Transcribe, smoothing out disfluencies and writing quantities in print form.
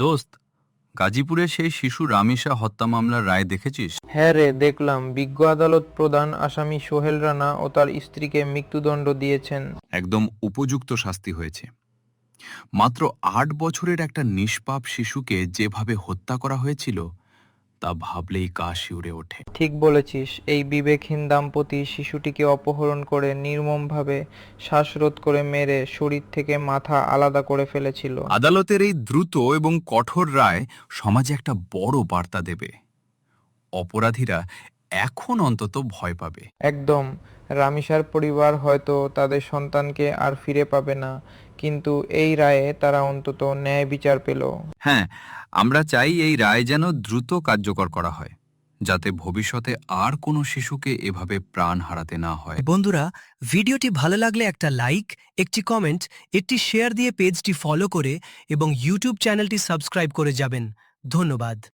দোস্ত, গাজীপুরের সেই শিশু রামিসা হত্যা মামলার রায় দেখেছিস? হ্যাঁ রে, দেখলাম। বিজ্ঞ আদালত প্রধান আসামি সোহেল রানা ও তার স্ত্রীকে মৃত্যুদণ্ড দিয়েছেন। একদম উপযুক্ত শাস্তি হয়েছে। মাত্র ৮ বছরের একটা নিষ্পাপ শিশুকে যেভাবে হত্যা করা হয়েছিল তা ভাবলেই গা শিউরে ওঠে। ঠিক বলেছিস। এই বিবেকহীন দম্পতি শিশুটিকে অপহরণ করে নির্মমভাবে শ্বাসরোধ করে মেরে শরীর থেকে মাথা আলাদা করে ফেলেছিল। আদালতের এই দ্রুত এবং কঠোর রায় সমাজে একটা বড় বার্তা দেবে। অপরাধীরা এখন অন্তত ভয় পাবে। একদম। রামিসার পরিবার হয়তো তাদের সন্তানকে আর ফিরে পাবে না, কিন্তু এই রায়ে তারা অন্তত ন্যায় বিচার পেল। হ্যাঁ, আমরা চাই এই রায় যেন দ্রুত কার্যকর করা হয়, যাতে ভবিষ্যতে আর কোনো শিশুকে এভাবে প্রাণ হারাতে না হয়। বন্ধুরা, ভিডিওটি ভালো লাগলে একটা লাইক, একটি কমেন্ট, একটি শেয়ার দিয়ে পেজটি ফলো করে এবং ইউটিউব চ্যানেলটি সাবস্ক্রাইব করে যাবেন। ধন্যবাদ।